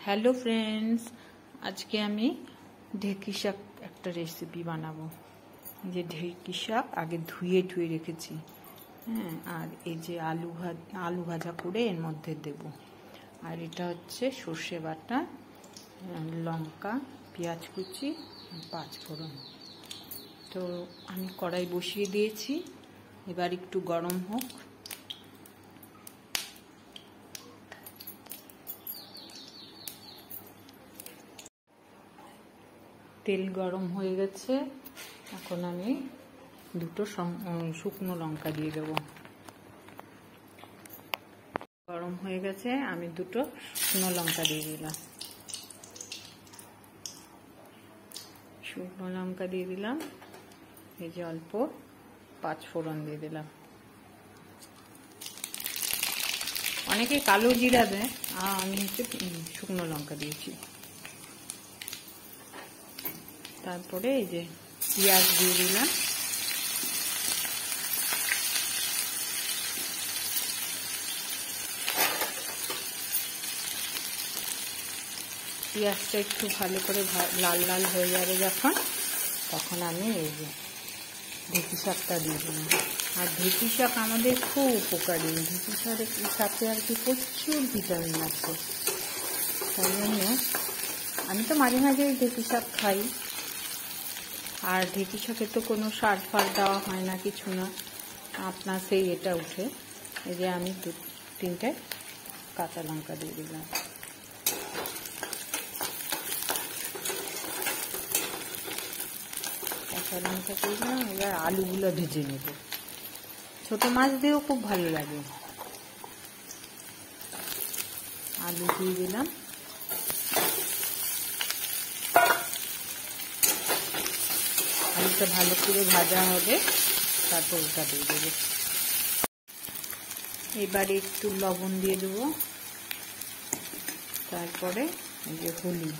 Hello friends, आज के आमी ढेकी शाक एक रेसिपि बानाबो। जे ढेकी शाक आगे धुए धुए रेखेছি আর এই যে আলু ভাজা করে এর মধ্যে দেব। আর এটা হচ্ছে সরষে বাটা, লঙ্কা, পেঁয়াজ কুচি, পাঁচ ফোড়ন। তো আমি কড়াই বসিয়ে দিয়েছি, এবার একটু গরম হোক। তেল গরম হয়ে গেছে, এখন আমি দুটো শুকনো লঙ্কা দিয়ে দেব। গরম হয়ে গেছে, আমি দুটো শুকনো লঙ্কা দিয়ে দিলাম। শুকনো লঙ্কা দিয়ে দিলাম, এই যে অল্প পাঁচ ফোড়ন দিয়ে দিলাম। অনেকে কালো জিরা দেয়, আমি হচ্ছে শুকনো লঙ্কা দিয়েছি। তারপরে এই যে পেঁয়াজ দিয়ে দিলাম। পেঁয়াজটা একটু ভালো করে লাল লাল হয়ে যাবে যখন, তখন আমি এই যে ঢেঁকি শাকটা দিয়ে দিলাম। আর ঢেঁকি শাক আমাদের খুব উপকারী। ঢেঁকি শাকের সাথে আর কি প্রচুর ভিটামিন আছে। তাই জন্য আমি তো মাঝে মাঝে ঢেঁকি শাক খাই। আর ঢেঁকি শাকে তো কোনো সার ফার দেওয়া হয় না, কিছু না, আপনার সেই এটা উঠে। এই যে আমি তিনটে কাঁচা লঙ্কা দিয়ে দিলাম। কাঁচা লঙ্কা দিয়ে দিলাম। এবার আলুগুলো ভেজে নেব। ছোটো মাছ দিয়েও খুব ভালো লাগে। আলু দিয়ে দিলাম। আলুটা ভালো করে ভাজা হবে, তারপর ওটা দিয়ে দেবো। এবারে একটু লবণ দিয়ে দেবো। তারপরে এই যে হলুদ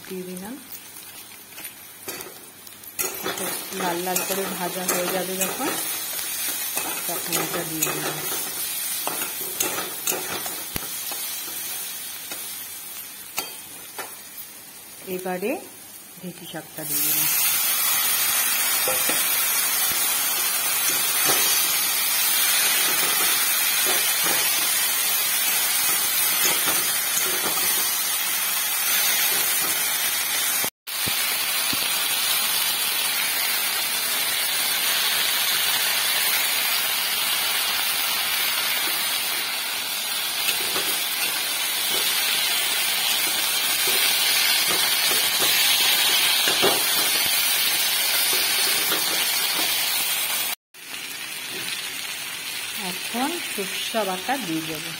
দিয়ে দিলাম। লাল লাল করে ভাজা হয়ে যাবে যখন, তখন এটা দিয়ে দিলাম। এবারে ঢেঁকি শাকটা দিয়ে দিলাম। এখন সরষে বাটা দিয়ে দেবো।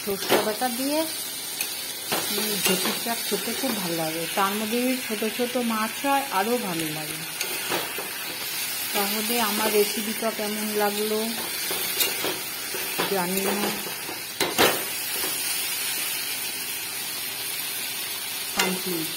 সরষে বাটা দিয়ে ঢেঁকি শাক খেতে খুব ভালো লাগে। তার মধ্যে ছোট ছোট মাছ হয়, আরও ভালো লাগে। তাহলে আমার রেসিপিটা কেমন লাগলো জানিও। কমপ্লিট।